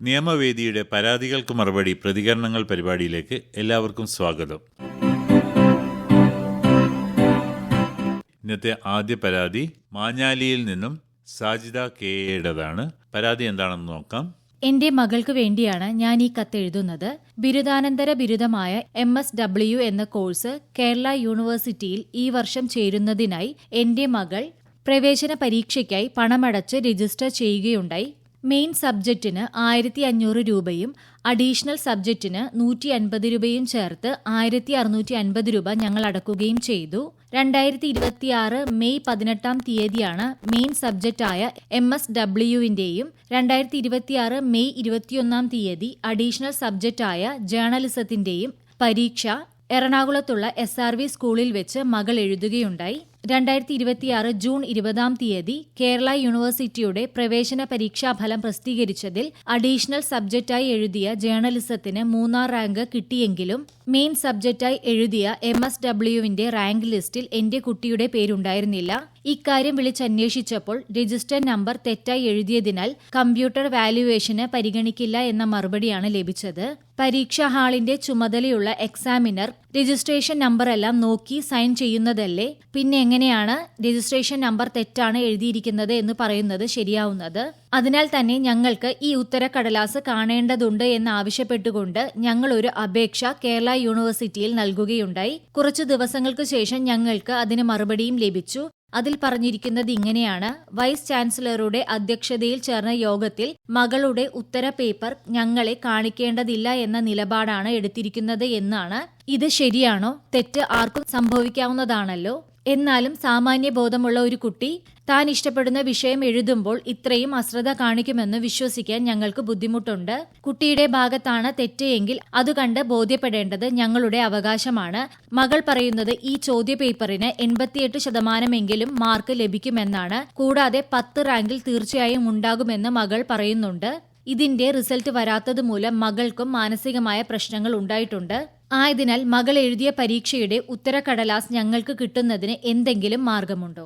നിയമവേദിയുടെ പരാതികൾക്ക് മറുപടി പ്രതികരണങ്ങൾ പരിപാടിയിലേക്ക് എല്ലാവർക്കും സ്വാഗതം. ഇന്നത്തെ ആദ്യ പരാതി മാഞ്ഞാലിയിൽ നിന്നും സാജിദ കെയുടേതാണ്. പരാതി എന്താണെന്ന് നോക്കാം. എന്റെ മകൾക്ക് വേണ്ടിയാണ് ഞാൻ ഈ കത്തെഴുതുന്നത്. ബിരുദാനന്തര ബിരുദമായ MSW എന്ന കോഴ്സ് കേരള യൂണിവേഴ്സിറ്റിയിൽ ഈ വർഷം ചേരുന്നതിനായി എന്റെ മകൾ പ്രവേശന പരീക്ഷയ്ക്കായി പണമടച്ച് രജിസ്റ്റർ ചെയ്യുകയുണ്ടായി. മെയിൻ സബ്ജക്റ്റിന് 1500 രൂപയും അഡീഷണൽ സബ്ജക്റ്റിന് 150 രൂപയും ചേർത്ത് 1650 രൂപ ഞങ്ങൾ അടക്കുകയും ചെയ്തു. 2026 മെയ് 18 തീയതിയാണ് മെയിൻ സബ്ജക്റ്റായ MSWവിന്റെയും 2026 മെയ് 21 തീയതി അഡീഷണൽ സബ്ജക്റ്റായ ജേർണലിസത്തിന്റെയും പരീക്ഷ എറണാകുളത്തുള്ള SRV സ്കൂളിൽ വെച്ച് മകൾ എഴുതുകയുണ്ടായി. 2026 ജൂൺ 20 തീയതി കേരള യൂണിവേഴ്സിറ്റിയുടെ പ്രവേശന പരീക്ഷാഫലം പ്രസിദ്ധീകരിച്ചതിൽ അഡീഷണൽ സബ്ജക്റ്റായി എഴുതിയ ജേർണലിസത്തിന് 3ാം റാങ്ക് കിട്ടിയെങ്കിലും മെയിൻ സബ്ജക്റ്റായി എഴുതിയ MSWവിന്റെ റാങ്ക് ലിസ്റ്റിൽ എന്റെ കുട്ടിയുടെ പേരുണ്ടായിരുന്നില്ല. ഇക്കാര്യം വിളിച്ചന്വേഷിച്ചപ്പോൾ രജിസ്റ്റർ നമ്പർ തെറ്റായി എഴുതിയതിനാൽ കമ്പ്യൂട്ടർ വാല്യുവേഷന് പരിഗണിക്കില്ല എന്ന മറുപടിയാണ് ലഭിച്ചത്. പരീക്ഷാ ഹാളിന്റെ ചുമതലയുള്ള എക്സാമിനർ രജിസ്ട്രേഷൻ നമ്പറെല്ലാം നോക്കി സൈൻ ചെയ്യുന്നതല്ലേ, പിന്നെ എങ്ങനെയാണ് രജിസ്ട്രേഷൻ നമ്പർ തെറ്റാണ് എഴുതിയിരിക്കുന്നത് എന്ന് പറയുന്നത് ശരിയാവുന്നത്? അതിനാൽ തന്നെ ഞങ്ങൾക്ക് ഈ ഉത്തരക്കടലാസ് കാണേണ്ടതുണ്ട് എന്നാവശ്യപ്പെട്ടുകൊണ്ട് ഞങ്ങൾ ഒരു അപേക്ഷ കേരള യൂണിവേഴ്സിറ്റിയിൽ നൽകുകയുണ്ടായി. കുറച്ചു ദിവസങ്ങൾക്ക് ശേഷം ഞങ്ങൾക്ക് അതിന് മറുപടിയും ലഭിച്ചു. അതിൽ പറഞ്ഞിരിക്കുന്നത് ഇങ്ങനെയാണ്: വൈസ് ചാൻസലറുടെ അധ്യക്ഷതയിൽ ചേർന്ന യോഗത്തിൽ മകളുടെ ഉത്തര പേപ്പർ ഞങ്ങളെ കാണിക്കേണ്ടതില്ല എന്ന നിലപാടാണ് എടുത്തിരിക്കുന്നത് എന്നാണ്. ഇത് ശരിയാണോ? തെറ്റ് ആർക്കും സംഭവിക്കാവുന്നതാണല്ലോ. എന്നാലും സാമാന്യ ബോധമുള്ള ഒരു കുട്ടി താൻ ഇഷ്ടപ്പെടുന്ന വിഷയം എഴുതുമ്പോൾ ഇത്രയും അശ്രദ്ധ കാണിക്കുമെന്ന് വിശ്വസിക്കാൻ ഞങ്ങൾക്ക് ബുദ്ധിമുട്ടുണ്ട്. കുട്ടിയുടെ ഭാഗത്താണ് തെറ്റ് എങ്കിൽ അത് കണ്ട് ബോധ്യപ്പെടേണ്ടത് ഞങ്ങളുടെ അവകാശമാണ്. മകൾ പറയുന്നത് ഈ ചോദ്യ പേപ്പറിന് 88% മാർക്ക് ലഭിക്കുമെന്നാണ്. കൂടാതെ 10 റാങ്കിൽ തീർച്ചയായും ഉണ്ടാകുമെന്ന് മകൾ പറയുന്നുണ്ട്. ഇതിന്റെ റിസൾട്ട് വരാത്തത് മൂലം മകൾക്കും മാനസികമായ പ്രശ്നങ്ങൾ ഉണ്ടായിട്ടുണ്ട്. ആയതിനാൽ മകൾ എഴുതിയ പരീക്ഷയുടെ ഉത്തരക്കടലാസ് ഞങ്ങൾക്ക് കിട്ടുന്നതിന് എന്തെങ്കിലും മാർഗമുണ്ടോ?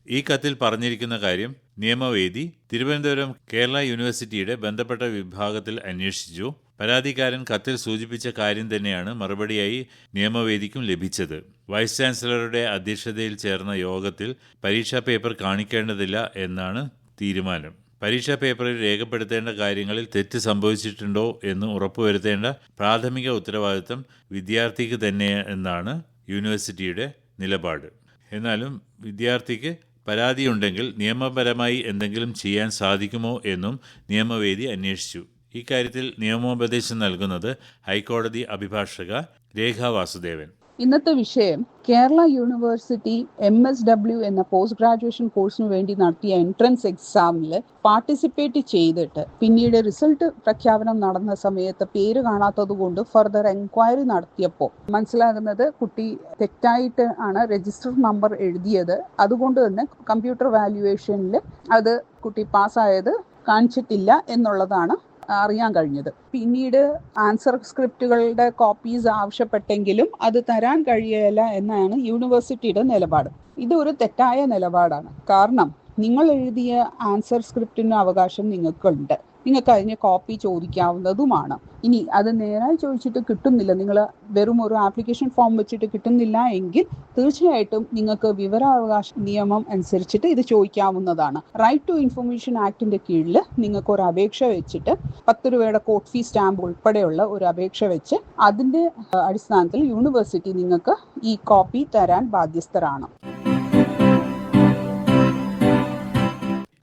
ഈ കത്തിൽ പറഞ്ഞിരിക്കുന്ന കാര്യം നിയമവേദി തിരുവനന്തപുരം കേരള യൂണിവേഴ്സിറ്റിയുടെ ബന്ധപ്പെട്ട വിഭാഗത്തിൽ അന്വേഷിച്ചു. പരാതിക്കാരൻ കത്തിൽ സൂചിപ്പിച്ച കാര്യം തന്നെയാണ് മറുപടിയായി നിയമവേദിക്കും ലഭിച്ചത്. വൈസ് ചാൻസലറുടെ അധ്യക്ഷതയിൽ ചേർന്ന യോഗത്തിൽ പരീക്ഷാ പേപ്പർ കാണിക്കേണ്ടതില്ല എന്നാണ് തീരുമാനം. പരീക്ഷാ പേപ്പറിൽ രേഖപ്പെടുത്തേണ്ട കാര്യങ്ങളിൽ തെറ്റ് സംഭവിച്ചിട്ടുണ്ടോ എന്ന് ഉറപ്പുവരുത്തേണ്ട പ്രാഥമിക ഉത്തരവാദിത്തം വിദ്യാർത്ഥിക്ക് തന്നെ എന്നാണ് യൂണിവേഴ്സിറ്റിയുടെ നിലപാട്. എന്നാലും വിദ്യാർത്ഥിക്ക് പരാതിയുണ്ടെങ്കിൽ നിയമപരമായി എന്തെങ്കിലും ചെയ്യാൻ സാധിക്കുമോ എന്നും നിയമവേദി അന്വേഷിച്ചു. ഇക്കാര്യത്തിൽ നിയമോപദേശം നൽകുന്നത് ഹൈക്കോടതി അഭിഭാഷക രേഖ വാസുദേവൻ. ഇന്നത്തെ വിഷയം കേരള യൂണിവേഴ്സിറ്റി MSW എന്ന പോസ്റ്റ് ഗ്രാജുവേഷൻ കോഴ്സിനു വേണ്ടി നടത്തിയ എൻട്രൻസ് എക്സാമിൽ പാർട്ടിസിപ്പേറ്റ് ചെയ്തിട്ട് പിന്നീട് റിസൾട്ട് പ്രഖ്യാപനം നടന്ന സമയത്ത് പേര് കാണാത്തത് കൊണ്ട് ഫർദർ എൻക്വയറി നടത്തിയപ്പോൾ മനസ്സിലാകുന്നത് കുട്ടി തെറ്റായിട്ട് ആണ് രജിസ്റ്റർ നമ്പർ എഴുതിയത്. അതുകൊണ്ട് തന്നെ കമ്പ്യൂട്ടർ വാല്യുവേഷനിൽ അത് കുട്ടി പാസ്സായത് കാണിച്ചിട്ടില്ല എന്നുള്ളതാണ് അറിയാൻ കഴിഞ്ഞത്. പിന്നീട് ആൻസർ സ്ക്രിപ്റ്റുകളുടെ കോപ്പീസ് ആവശ്യപ്പെട്ടെങ്കിലും അത് തരാൻ കഴിയില്ല എന്നാണ് യൂണിവേഴ്സിറ്റിയുടെ നിലപാട്. ഇത് ഒരു തെറ്റായ നിലപാടാണ്. കാരണം നിങ്ങൾ എഴുതിയ ആൻസർ സ്ക്രിപ്റ്റിന് അവകാശം നിങ്ങൾക്കുണ്ട്. നിങ്ങൾക്ക് അതിന് കോപ്പി ചോദിക്കാവുന്നതുമാണ്. ഇനി അത് നേരായി ചോദിച്ചിട്ട് കിട്ടുന്നില്ല, നിങ്ങൾ വെറും ഒരു ആപ്ലിക്കേഷൻ ഫോം വെച്ചിട്ട് കിട്ടുന്നില്ല എങ്കിൽ തീർച്ചയായിട്ടും നിങ്ങൾക്ക് വിവരാവകാശ നിയമം അനുസരിച്ചിട്ട് ഇത് ചോദിക്കാവുന്നതാണ്. റൈറ്റ് ടു ഇൻഫർമേഷൻ ആക്ടിന്റെ കീഴിൽ നിങ്ങൾക്ക് ഒരു അപേക്ഷ വെച്ചിട്ട് 10 രൂപയുടെ കോർട്ട് ഫീസ് സ്റ്റാമ്പ് ഉൾപ്പെടെയുള്ള ഒരു അപേക്ഷ വെച്ച് അതിന്റെ അടിസ്ഥാനത്തിൽ യൂണിവേഴ്സിറ്റി നിങ്ങൾക്ക് ഈ കോപ്പി തരാൻ ബാധ്യസ്ഥരാണ്.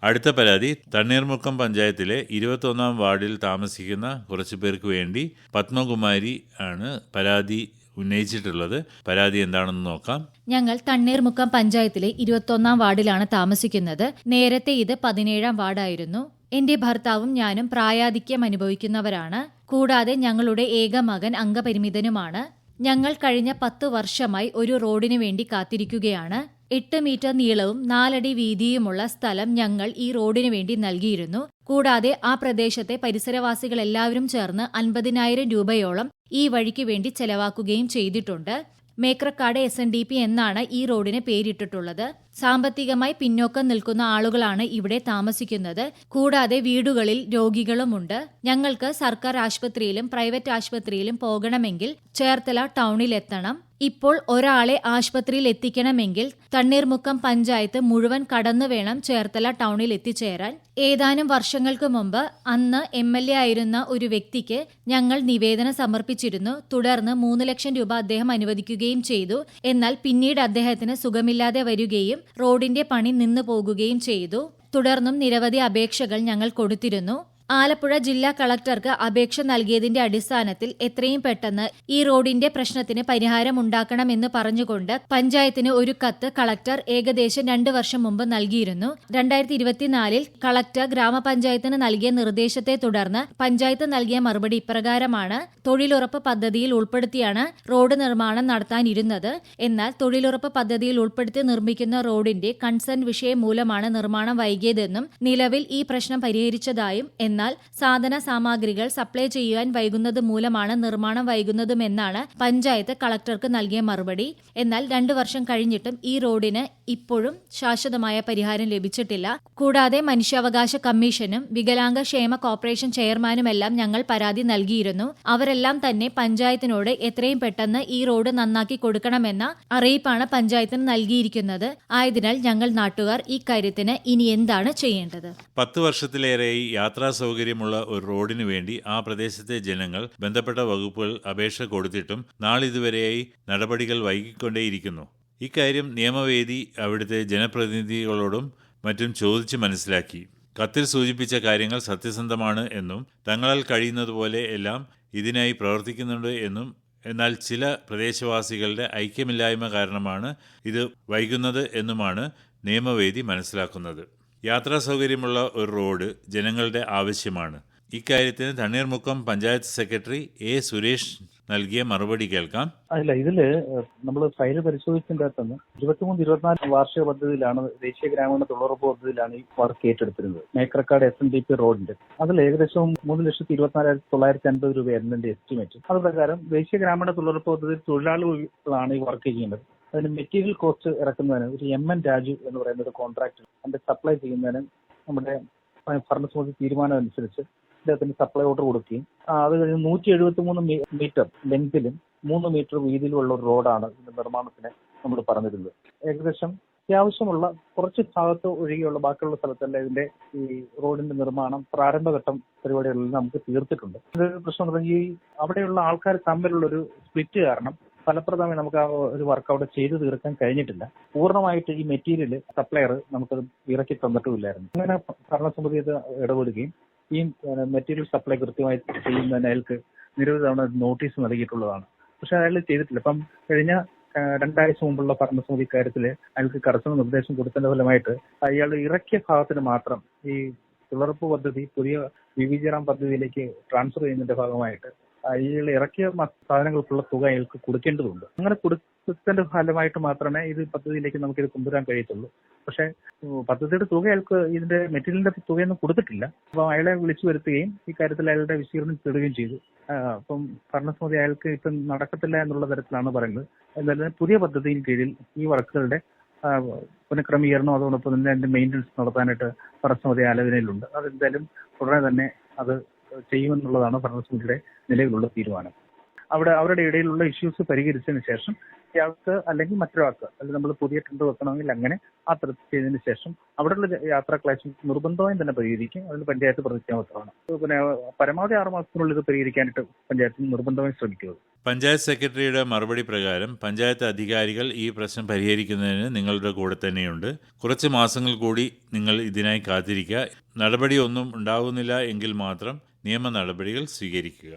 അടുത്ത പരാതി തണ്ണീർമുക്കം പഞ്ചായത്തിലെ 21ാം വാർഡിൽ താമസിക്കുന്ന കുറച്ചു പേർക്ക് വേണ്ടി പത്മകുമാരി ആണ് പരാതി ഉന്നയിച്ചിട്ടുള്ളത്. പരാതി എന്താണെന്ന് നോക്കാം. ഞങ്ങൾ തണ്ണീർമുക്കം പഞ്ചായത്തിലെ 21ാം വാർഡിലാണ് താമസിക്കുന്നത്. നേരത്തെ ഇത് 17ാം വാർഡായിരുന്നു. എന്റെ ഭർത്താവും ഞാനും പ്രായാധിക്യം അനുഭവിക്കുന്നവരാണ്. കൂടാതെ ഞങ്ങളുടെ ഏക മകൻ അംഗപരിമിതനുമാണ്. ഞങ്ങൾ കഴിഞ്ഞ 10 വർഷമായി ഒരു റോഡിനു വേണ്ടി കാത്തിരിക്കുകയാണ്. 8 മീറ്റർ നീളവും 4 അടി വീതിയുമുള്ള സ്ഥലം ഞങ്ങൾ ഈ റോഡിനു വേണ്ടി നൽകിയിരുന്നു. കൂടാതെ ആ പ്രദേശത്തെ പരിസരവാസികൾ എല്ലാവരും ചേർന്ന് 50,000 രൂപയോളം ഈ വഴിക്ക് വേണ്ടി ചെലവാക്കുകയും ചെയ്തിട്ടുണ്ട്. മേക്രക്കാട് SNDP എന്നാണ് ഈ റോഡിന് പേരിട്ടിട്ടുള്ളത്. സാമ്പത്തികമായി പിന്നോക്കം നിൽക്കുന്ന ആളുകളാണ് ഇവിടെ താമസിക്കുന്നത്. കൂടാതെ വീടുകളിൽ രോഗികളുമുണ്ട്. ഞങ്ങൾക്ക് സർക്കാർ ആശുപത്രിയിലും പ്രൈവറ്റ് ആശുപത്രിയിലും പോകണമെങ്കിൽ ചേർത്തല ടൗണിലെത്തണം. ഇപ്പോൾ ഒരാളെ ആശുപത്രിയിൽ എത്തിക്കണമെങ്കിൽ തണ്ണീർമുക്കം പഞ്ചായത്ത് മുഴുവൻ കടന്നു വേണം ചേർത്തല ടൗണിൽ എത്തിച്ചേരാൻ. ഏതാനും വർഷങ്ങൾക്ക് മുമ്പ് അന്ന് MLA ആയിരുന്ന ഒരു വ്യക്തിക്ക് ഞങ്ങൾ നിവേദനം സമർപ്പിച്ചിരുന്നു. തുടർന്ന് 3 ലക്ഷം രൂപ അദ്ദേഹം അനുവദിക്കുകയും ചെയ്തു. എന്നാൽ പിന്നീട് അദ്ദേഹത്തിന് സുഖമില്ലാതെ വരികയും റോഡിന്റെ പണി നിന്നു പോകുകയും ചെയ്തു. തുടർന്നും നിരവധി അപേക്ഷകൾ ഞങ്ങൾ കൊടുത്തിരുന്നു. ആലപ്പുഴ ജില്ലാ കളക്ടർക്ക് അപേക്ഷ നൽകിയതിന്റെ അടിസ്ഥാനത്തിൽ എത്രയും പെട്ടെന്ന് ഈ റോഡിന്റെ പ്രശ്നത്തിന് പരിഹാരമുണ്ടാക്കണമെന്ന് പറഞ്ഞുകൊണ്ട് പഞ്ചായത്തിന് ഒരു കത്ത് കളക്ടർ ഏകദേശം 2 വർഷം മുമ്പ് നൽകിയിരുന്നു. 2024 കളക്ടർ ഗ്രാമപഞ്ചായത്തിന് നൽകിയ നിർദ്ദേശത്തെ തുടർന്ന് പഞ്ചായത്ത് നൽകിയ മറുപടി ഇപ്രകാരമാണ്. തൊഴിലുറപ്പ് പദ്ധതിയിൽ ഉൾപ്പെടുത്തിയാണ് റോഡ് നിർമ്മാണം നടത്താനിരുന്നത്. എന്നാൽ തൊഴിലുറപ്പ് പദ്ധതിയിൽ ഉൾപ്പെടുത്തി നിർമ്മിക്കുന്ന റോഡിന്റെ കൺസേൺ വിഷയം മൂലമാണ് നിർമ്മാണം വൈകിയതെന്നും നിലവിൽ ഈ പ്രശ്നം പരിഹരിച്ചതായും എന്നാൽ സാധന സാമഗ്രികൾ സപ്ലൈ ചെയ്യുവാൻ വൈകുന്നത് മൂലമാണ് നിർമ്മാണം വൈകുന്നതുമെന്നാണ് പഞ്ചായത്ത് കളക്ടർക്ക് നൽകിയ മറുപടി. എന്നാൽ 2 വർഷം കഴിഞ്ഞിട്ടും ഈ റോഡിന് ഇപ്പോഴും ശാശ്വതമായ പരിഹാരം ലഭിച്ചിട്ടില്ല. കൂടാതെ മനുഷ്യാവകാശ കമ്മീഷനും വികലാംഗ ക്ഷേമ കോർപ്പറേഷൻ ചെയർമാനുമെല്ലാം ഞങ്ങൾ പരാതി നൽകിയിരുന്നു. അവരെല്ലാം തന്നെ പഞ്ചായത്തിനോട് എത്രയും പെട്ടെന്ന് ഈ റോഡ് നന്നാക്കി കൊടുക്കണമെന്ന അറിയിപ്പാണ് പഞ്ചായത്തിന് നൽകിയിരിക്കുന്നത്. ആയതിനാൽ ഞങ്ങൾ നാട്ടുകാർ ഈ കാര്യത്തിന് ഇനി എന്താണ് ചെയ്യേണ്ടത്? 10 വർഷത്തിലേറെയായി യാത്രാ സൗകര്യമുള്ള ഒരു റോഡിനു വേണ്ടി ആ പ്രദേശത്തെ ജനങ്ങൾ ബന്ധപ്പെട്ട വകുപ്പുകൾ അപേക്ഷ കൊടുത്തിട്ടും നാളിതുവരെയായി നടപടികൾ വൈകിക്കൊണ്ടേയിരിക്കുന്നു. ഇക്കാര്യം നിയമവേദി അവിടുത്തെ ജനപ്രതിനിധികളോടും മറ്റും ചോദിച്ച് മനസ്സിലാക്കി. കത്തിൽ സൂചിപ്പിച്ച കാര്യങ്ങൾ സത്യസന്ധമാണ് എന്നും തങ്ങളാൽ കഴിയുന്നതുപോലെ എല്ലാം ഇതിനായി പ്രവർത്തിക്കുന്നുണ്ട് എന്നും എന്നാൽ ചില പ്രദേശവാസികളുടെ ഐക്യമില്ലായ്മ കാരണമാണ് ഇത് വൈകുന്നത് എന്നുമാണ് നിയമവേദി മനസ്സിലാക്കുന്നത്. യാത്രാ സൗകര്യമുള്ള ഒരു റോഡ് ജനങ്ങളുടെ ആവശ്യമാണ്. ഇക്കാര്യത്തിന് തണ്ണീർമുക്കം പഞ്ചായത്ത് സെക്രട്ടറി സുരേഷ് നൽകിയ മറുപടി കേൾക്കാം. അല്ല, ഇതില് നമ്മൾ ഫയൽ പരിശോധിച്ചതിൻ്റെ അകത്തുനിന്ന് 23-24 വാർഷിക പദ്ധതിയിലാണ്, ദേശീയ ഗ്രാമീണ തൊഴിലുറപ്പ് പദ്ധതിയിലാണ് ഈ വർക്ക് ഏറ്റെടുത്തിരുന്നത്. മേക്രക്കാട് SNDP റോഡിന്റെ അതിൽ ഏകദേശം 3,24,950 രൂപയായിരുന്നു എന്റെ എസ്റ്റിമേറ്റ്. അത് പ്രകാരം ദേശീയ ഗ്രാമീണ തൊഴിലുറപ്പ് പദ്ധതി തൊഴിലാളികളാണ് ഈ വർക്ക് ചെയ്യുന്നത്. അതിന് മെറ്റീരിയൽ കോസ്റ്റ് ഇറക്കുന്നതിന് ഒരു MN രാജു എന്ന് പറയുന്ന ഒരു കോൺട്രാക്ടർ അതിന്റെ സപ്ലൈ ചെയ്യുന്നതിന് നമ്മുടെ ഭരണസമിതി തീരുമാനം അനുസരിച്ച് അദ്ദേഹത്തിന് സപ്ലൈ ഓർഡർ കൊടുക്കുകയും അത് കഴിഞ്ഞ് 173 മീറ്റർ ലെങ്തിലും 3 മീറ്റർ വീതിയിലുമുള്ള ഒരു റോഡാണ് ഇതിന്റെ നിർമ്മാണത്തിന് നമ്മൾ പറഞ്ഞിരുന്നത്. ഏകദേശം അത്യാവശ്യമുള്ള കുറച്ച് ഭാഗത്ത് ഒഴികെയുള്ള ബാക്കിയുള്ള സ്ഥലത്തല്ല ഇതിന്റെ ഈ റോഡിന്റെ നിർമ്മാണം പ്രാരംഭഘട്ടം പരിപാടികളിൽ നമുക്ക് തീർത്തിട്ടുണ്ട്. ഇതൊരു പ്രശ്നം പറഞ്ഞാൽ ഈ അവിടെയുള്ള ആൾക്കാർ തമ്മിലുള്ള ഒരു സ്പ്ലിറ്റ് കാരണം ഫലപ്രദമായി നമുക്ക് ആ ഒരു വർക്ക് അവിടെ ചെയ്തു തീർക്കാൻ കഴിഞ്ഞിട്ടില്ല. പൂർണ്ണമായിട്ട് ഈ മെറ്റീരിയൽ സപ്ലയർ നമുക്കത് ഇറക്കി തന്നിട്ടുമില്ലായിരുന്നു. അങ്ങനെ ഭരണസമിതി അത് ഇടപെടുകയും ഈ മെറ്റീരിയൽ സപ്ലൈ കൃത്യമായി ചെയ്യുന്നതിന് അയാൾക്ക് നിരവധി തവണ നോട്ടീസ് നൽകിയിട്ടുള്ളതാണ്. പക്ഷെ അയാൾ ചെയ്തിട്ടില്ല. ഇപ്പം കഴിഞ്ഞ 2 ആഴ്ച മുമ്പുള്ള ഭരണസമിതി കാര്യത്തിൽ അയാൾക്ക് കർശന നിർദ്ദേശം കൊടുത്തതിന്റെ ഫലമായിട്ട് അയാൾ ഇറക്കിയ ഭാഗത്തിന് മാത്രം ഈ തൊഴിലുറപ്പ് പദ്ധതി പുതിയ വിവിജറാം പദ്ധതിയിലേക്ക് ട്രാൻസ്ഫർ ചെയ്യുന്നതിന്റെ ഭാഗമായിട്ട് അയാൾ ഇറക്കിയ സാധനങ്ങൾക്കുള്ള തുക അയാൾക്ക് കൊടുക്കേണ്ടതുണ്ട്. അങ്ങനെ കൊടുത്തതിന്റെ ഫലമായിട്ട് മാത്രമേ ഇത് പദ്ധതിയിലേക്ക് നമുക്കിത് കൊണ്ടുവരാൻ കഴിയത്തുള്ളൂ. പക്ഷെ പദ്ധതിയുടെ തുക അയാൾക്ക് ഇതിന്റെ മെറ്റീരിയലിന്റെ തുകയൊന്നും കൊടുത്തിട്ടില്ല. അപ്പം അയാളെ വിളിച്ചു വരുത്തുകയും ഈ കാര്യത്തിൽ അയാളുടെ വിശദീകരണം തേടുകയും ചെയ്തു. അപ്പം ഭരണസമിതി അയാൾക്ക് ഇപ്പം നടക്കത്തില്ല എന്നുള്ള തരത്തിലാണ് പറയുന്നത്. എന്നാലും പുതിയ പദ്ധതിയിൽ കീഴിൽ ഈ വർക്കുകളുടെ പുനഃക്രമീകരണം അതോടൊപ്പം തന്നെ അതിന്റെ മെയിൻ്റനൻസ് നടത്താനായിട്ട് ഭരണസമിതി ആലോചനയിലുണ്ട്. അതെന്തായാലും ഉടനെ തന്നെ അത് ചെയ്യുമെന്നുള്ളതാണ് ഭരണസമിതിയുടെ നിലവിലുള്ള തീരുമാനം. അവരുടെ ഇടയിലുള്ള ഇഷ്യൂസ് പരിഹരിച്ചതിന് ശേഷം ഇയാൾക്ക് അല്ലെങ്കിൽ മറ്റൊരാൾക്ക് അല്ലെങ്കിൽ നമ്മൾ പുതിയ ടെൻഡർ വെക്കണമെങ്കിൽ അങ്ങനെ ആ തരത്തിൽ ചെയ്തതിന് ശേഷം അവിടെയുള്ള യാത്രാ ക്ലാഷ് നിർബന്ധമായും തന്നെ പരിഹരിക്കും. അതിന് പഞ്ചായത്ത് പ്രതിജ്ഞാബദ്ധമാണ്. പിന്നെ പരമാവധി 6 മാസത്തിനുള്ളിൽ ഇത് പരിഹരിക്കാനായിട്ട് പഞ്ചായത്തിന് നിർബന്ധമായും ശ്രമിക്കുക. പഞ്ചായത്ത് സെക്രട്ടറിയുടെ മറുപടി പ്രകാരം പഞ്ചായത്ത് അധികാരികൾ ഈ പ്രശ്നം പരിഹരിക്കുന്നതിന് നിങ്ങളുടെ കൂടെ തന്നെയുണ്ട്. കുറച്ച് മാസങ്ങൾ കൂടി നിങ്ങൾ ഇതിനായി കാത്തിരിക്കുക. നടപടിയൊന്നും ഉണ്ടാകുന്നില്ല എങ്കിൽ മാത്രം നിയമ നടപടികൾ സ്വീകരിക്കുക.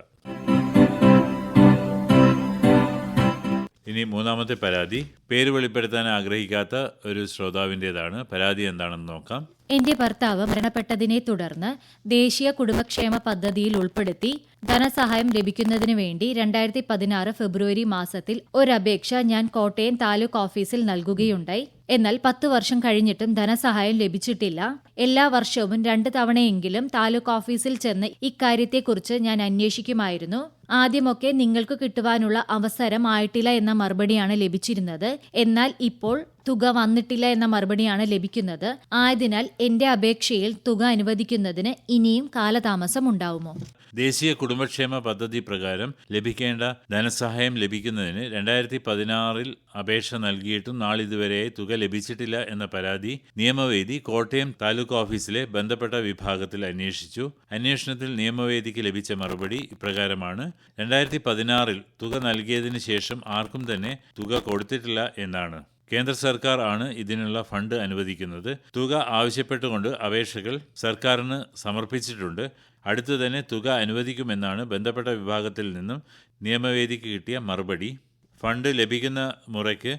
ഇനി 3ാമത്തെ പരാതി പേര് വെളിപ്പെടുത്താൻ ആഗ്രഹിക്കാത്ത ഒരു ശ്രോതാവിൻ്റെതാണ്. പരാതി എന്താണെന്ന് നോക്കാം. എന്റെ ഭർത്താവ് മരണപ്പെട്ടതിനെ തുടർന്ന് ദേശീയ കുടുംബക്ഷേമ പദ്ധതിയിൽ ഉൾപ്പെടുത്തി ധനസഹായം ലഭിക്കുന്നതിനു വേണ്ടി 2016 ഫെബ്രുവരി മാസത്തിൽ ഒരപേക്ഷ ഞാൻ കോട്ടയം താലൂക്ക് ഓഫീസിൽ നൽകുകയുണ്ടായി. എന്നാൽ 10 വർഷം കഴിഞ്ഞിട്ടും ധനസഹായം ലഭിച്ചിട്ടില്ല. എല്ലാ വർഷവും 2 തവണയെങ്കിലും താലൂക്ക് ഓഫീസിൽ ചെന്ന് ഇക്കാര്യത്തെക്കുറിച്ച് ഞാൻ അന്വേഷിക്കുമായിരുന്നു. ആദ്യമൊക്കെ നിങ്ങൾക്ക് കിട്ടുവാനുള്ള അവസരം ആയിട്ടില്ല എന്ന മറുപടിയാണ് ലഭിച്ചിരുന്നത്. എന്നാൽ ഇപ്പോൾ തുക വന്നിട്ടില്ല എന്ന മറുപടിയാണ് ലഭിക്കുന്നത്. ആയതിനാൽ എന്റെ അപേക്ഷയിൽ തുക അനുവദിക്കുന്നതിന് ഇനിയും കാലതാമസം ഉണ്ടാവുമോ? ദേശീയ കുടുംബക്ഷേമ പദ്ധതി പ്രകാരം ലഭിക്കേണ്ട ധനസഹായം ലഭിക്കുന്നതിന് 2016 അപേക്ഷ നൽകിയിട്ടും നാളിതുവരെയായി തുക ലഭിച്ചിട്ടില്ല എന്ന പരാതി നിയമവേദി കോട്ടയം താലൂക്ക് ഓഫീസിലെ ബന്ധപ്പെട്ട വിഭാഗത്തിൽ അന്വേഷിച്ചു. അന്വേഷണത്തിൽ നിയമവേദിക്ക് ലഭിച്ച മറുപടി ഇപ്രകാരമാണ്: 2016 തുക നൽകിയതിനു ശേഷം ആർക്കും തന്നെ തുക കൊടുത്തിട്ടില്ല എന്നാണ്. കേന്ദ്ര സർക്കാർ ആണ് ഇതിനുള്ള ഫണ്ട് അനുവദിക്കുന്നത്. തുക ആവശ്യപ്പെട്ടുകൊണ്ട് അപേക്ഷകൾ സർക്കാരിന് സമർപ്പിച്ചിട്ടുണ്ട്. അടുത്തു തന്നെ തുക അനുവദിക്കുമെന്നാണ് ബന്ധപ്പെട്ട വിഭാഗത്തിൽ നിന്നും നിയമവേദിക്ക് കിട്ടിയ മറുപടി. ഫണ്ട് ലഭിക്കുന്ന മുറയ്ക്ക്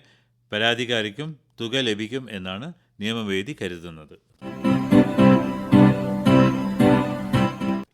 പരാതിക്കാരിക്കും തുക ലഭിക്കും എന്നാണ് നിയമവേദി കരുതുന്നത്.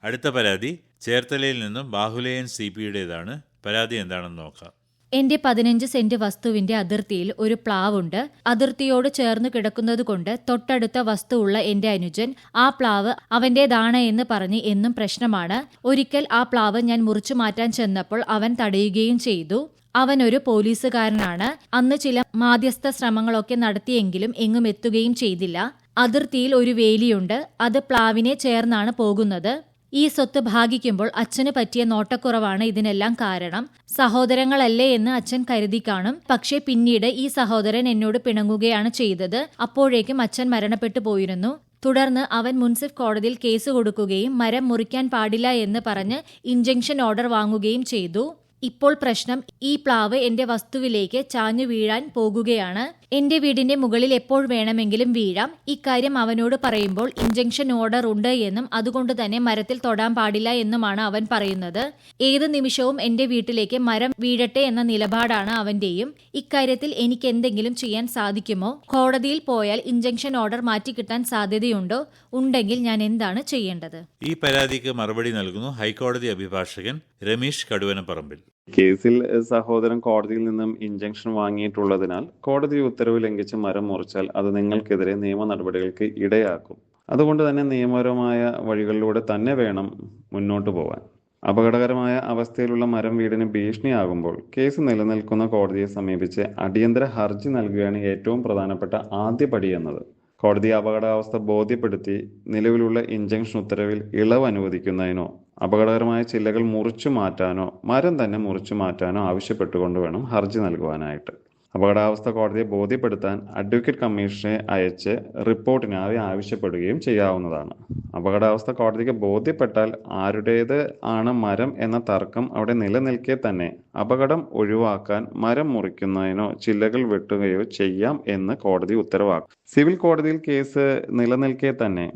അടുത്ത പരാതി ചേർത്തലയിൽ നിന്നും ബാഹുലയൻ CPയുടേതാണ്. പരാതി എന്താണെന്ന് നോക്കാം. എന്റെ 15 സെന്റ് വസ്തുവിന്റെ അതിർത്തിയിൽ ഒരു പ്ലാവുണ്ട്. അതിർത്തിയോട് ചേർന്ന് കിടക്കുന്നതുകൊണ്ട് തൊട്ടടുത്ത വസ്തുവുള്ള എന്റെ അനുജൻ ആ പ്ലാവ് അവന്റേതാണ് എന്ന് പറഞ്ഞ് എന്നും പ്രശ്നമാണ്. ഒരിക്കൽ ആ പ്ലാവ് ഞാൻ മുറിച്ചു മാറ്റാൻ ചെന്നപ്പോൾ അവൻ തടയുകയും ചെയ്തു. അവനൊരു പോലീസുകാരനാണ്. അന്ന് ചില മാധ്യസ്ഥ ശ്രമങ്ങളൊക്കെ നടത്തിയെങ്കിലും എങ്ങും എത്തുകയും ചെയ്തില്ല. അതിർത്തിയിൽ ഒരു വേലിയുണ്ട്. അത് പ്ലാവിനെ ചേർന്നാണ് പോകുന്നത്. ഈ സ്വത്ത് ഭാഗിക്കുമ്പോൾ അച്ഛന് പറ്റിയ നോട്ടക്കുറവാണ് ഇതിനെല്ലാം കാരണം. സഹോദരങ്ങളല്ലേ എന്ന് അച്ഛൻ കരുതി കാണും. പക്ഷേ പിന്നീട് ഈ സഹോദരൻ എന്നോട് പിണങ്ങുകയാണ് ചെയ്തത്. അപ്പോഴേക്കും അച്ഛൻ മരണപ്പെട്ടു പോയിരുന്നു. തുടർന്ന് അവൻ മുൻസിഫ് കോടതിയിൽ കേസ് കൊടുക്കുകയും മരം മുറിക്കാൻ പാടില്ല എന്ന് പറഞ്ഞ് ഇൻജങ്ഷൻ ഓർഡർ വാങ്ങുകയും ചെയ്തു. ഇപ്പോൾ പ്രശ്നം, ഈ പ്ലാവ് എന്റെ വസ്തുവിലേക്ക് ചാഞ്ഞു വീഴാൻ പോകുകയാണ്. എന്റെ വീടിന്റെ മുകളിൽ എപ്പോൾ വേണമെങ്കിലും വീഴാം. ഇക്കാര്യം അവനോട് പറയുമ്പോൾ ഇൻജങ്ഷൻ ഓർഡർ ഉണ്ട് എന്നും അതുകൊണ്ട് തന്നെ മരത്തിൽ തൊടാൻ പാടില്ല എന്നുമാണ് അവൻ പറയുന്നത്. ഏത് നിമിഷവും എന്റെ വീട്ടിലേക്ക് മരം വീഴട്ടെ എന്ന നിലപാടാണ് അവന്റെയും. ഇക്കാര്യത്തിൽ എനിക്ക് എന്തെങ്കിലും ചെയ്യാൻ സാധിക്കുമോ? കോടതിയിൽ പോയാൽ ഇൻജങ്ഷൻ ഓർഡർ മാറ്റിക്കിട്ടാൻ സാധ്യതയുണ്ടോ? ഉണ്ടെങ്കിൽ ഞാൻ എന്താണ് ചെയ്യേണ്ടത്? ഈ പരാതിക്ക് മറുപടി നൽകുന്നു ഹൈക്കോടതി അഭിഭാഷകൻ രമേശ് കടുവനപ്പറമ്പിൽ. കേസിൽ സഹോദരൻ കോടതിയിൽ നിന്നും ഇൻജങ്ഷൻ വാങ്ങിയിട്ടുള്ളതിനാൽ കോടതി ഉത്തരവ് ലംഘിച്ച് മരം മുറിച്ചാൽ അത് നിങ്ങൾക്കെതിരെ നിയമ നടപടികൾക്ക് ഇടയാക്കും. അതുകൊണ്ട് തന്നെ നിയമപരമായ വഴികളിലൂടെ തന്നെ വേണം മുന്നോട്ട് പോകാൻ. അപകടകരമായ അവസ്ഥയിലുള്ള മരം വീടിന് ഭീഷണിയാകുമ്പോൾ കേസ് നിലനിൽക്കുന്ന കോടതിയെ സമീപിച്ച് അടിയന്തര ഹർജി നൽകുകയാണ് ഏറ്റവും പ്രധാനപ്പെട്ട ആദ്യ പടി എന്നത്. കോടതി അപകടാവസ്ഥ ബോധ്യപ്പെടുത്തി നിലവിലുള്ള ഇൻജങ്ഷൻ ഉത്തരവിൽ ഇളവ് അനുവദിക്കുന്നതിനോ അപകടകരമായ ചില്ലകൾ മുറിച്ചു മാറ്റാനോ മരം തന്നെ മുറിച്ചു മാറ്റാനോ ആവശ്യപ്പെട്ടുകൊണ്ട് വേണം ഹർജി നൽകുവാനായിട്ട്. അപകടാവസ്ഥ കോടതിയെ ബോധ്യപ്പെടുത്താൻ അഡ്വക്കേറ്റ് കമ്മീഷനെ അയച്ച് റിപ്പോർട്ടിനായി ആവശ്യപ്പെടുകയും ചെയ്യാവുന്നതാണ്. അപകടാവസ്ഥ കോടതിക്ക് ബോധ്യപ്പെട്ടാൽ ആരുടേത് ആണ് മരം എന്ന തർക്കം അവിടെ നിലനിൽക്കെ തന്നെ അപകടം ഒഴിവാക്കാൻ മരം മുറിക്കുന്നതിനോ ചില്ലകൾ വെട്ടുകയോ ചെയ്യാം എന്ന് കോടതി ഉത്തരവാക്കും. സിവിൽ കോടതിയിൽ കേസ് നിലനിൽക്കെ തന്നെ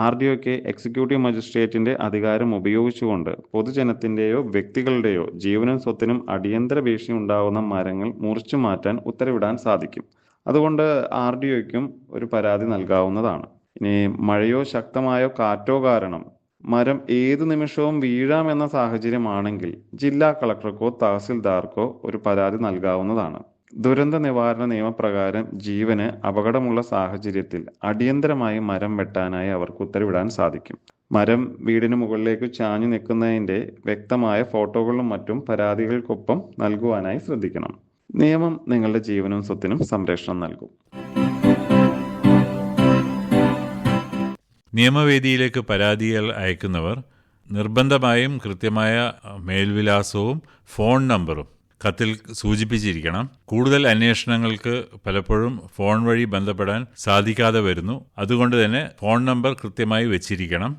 RDOക്ക് എക്സിക്യൂട്ടീവ് മജിസ്ട്രേറ്റിന്റെ അധികാരം ഉപയോഗിച്ചുകൊണ്ട് പൊതുജനത്തിന്റെയോ വ്യക്തികളുടെയോ ജീവനും സ്വത്തിനും അടിയന്തര ഭീഷണി ഉണ്ടാകുന്ന മരങ്ങൾ മുറിച്ചു മാറ്റാൻ ഉത്തരവിടാൻ സാധിക്കും. അതുകൊണ്ട് RDOയ്ക്കും ഒരു പരാതി നൽകാവുന്നതാണ്. ഇനി മഴയോ ശക്തമായോ കാറ്റോ കാരണം മരം ഏതു നിമിഷവും വീഴാമെന്ന സാഹചര്യമാണെങ്കിൽ ജില്ലാ കളക്ടർക്കോ തഹസിൽദാർക്കോ ഒരു പരാതി നൽകാവുന്നതാണ്. ദുരന്ത നിവാരണ നിയമപ്രകാരം ജീവന് അപകടമുള്ള സാഹചര്യത്തിൽ അടിയന്തരമായി മരം വെട്ടാനായി അവർക്ക് ഉത്തരവിടാൻ സാധിക്കും. മരം വീടിന് മുകളിലേക്ക് ചാഞ്ഞു നിൽക്കുന്നതിന്റെ വ്യക്തമായ ഫോട്ടോകളും മറ്റും പരാതികൾക്കൊപ്പം നൽകുവാനായി ശ്രദ്ധിക്കണം. നിയമം നിങ്ങളുടെ ജീവനും സ്വത്തിനും സംരക്ഷണം നൽകും. നിയമവേദിയിലേക്ക് പരാതികൾ അയക്കുന്നവർ നിർബന്ധമായും കൃത്യമായ മേൽവിലാസവും ഫോൺ നമ്പറും കത്തിൽ സൂചിപ്പിച്ചിരിക്കണം. കൂടുതൽ അന്വേഷണങ്ങൾക്ക് പലപ്പോഴും ഫോൺ വഴി ബന്ധപ്പെടാൻ സാധിക്കാതെ വരുന്നു. അതുകൊണ്ട് തന്നെ ഫോൺ നമ്പർ കൃത്യമായി വെച്ചിരിക്കണം.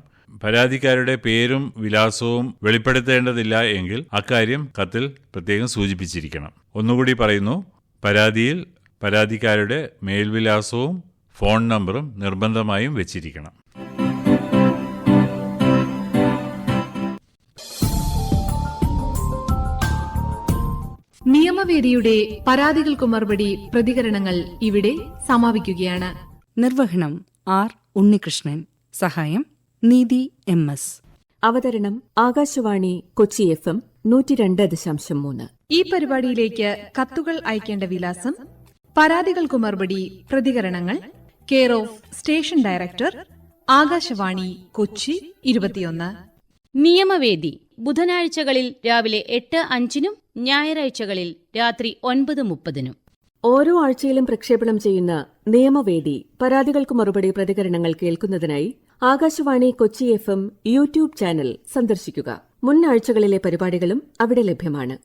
പരാതിക്കാരുടെ പേരും വിലാസവും വെളിപ്പെടുത്തേണ്ടതില്ല എങ്കിൽ അക്കാര്യം കത്തിൽ പ്രത്യേകം സൂചിപ്പിച്ചിരിക്കണം. ഒന്നുകൂടി പറയുന്നു, പരാതിയിൽ പരാതിക്കാരുടെ മേൽവിലാസവും ഫോൺ നമ്പറും നിർബന്ധമായും വെച്ചിരിക്കണം. നിയമവേദിയുടെ പരാതികൾക്കു മറുപടി പ്രതികരണങ്ങൾ ഇവിടെ സമാപിക്കുകയാണ്. നിർവഹണം R. ഉണ്ണികൃഷ്ണൻ. സഹായം നീതി MS. അവതരണം ആകാശവാണി കൊച്ചി FM 102.3. ഈ പരിപാടിയിലേക്ക് കത്തുകൾ അയക്കേണ്ട വിലാസം: പരാതികൾക്കു മറുപടി പ്രതികരണങ്ങൾ, care of station director, Akashvani Kochi 21, നിയമവേദി ബുധനാഴ്ചകളിൽ രാവിലെ 8:05 ഞായറാഴ്ചകളിൽ രാത്രി 9:30. ഓരോ ആഴ്ചയിലും പ്രക്ഷേപണം ചെയ്യുന്ന നിയമവേദി പരാതികൾക്ക് മറുപടി പ്രതികരണങ്ങൾ കേൾക്കുന്നതിനായി Akashvani Kochi FM YouTube channel സന്ദർശിക്കുക. മുൻ ആഴ്ചകളിലെ പരിപാടികളും അവിടെ ലഭ്യമാണ്.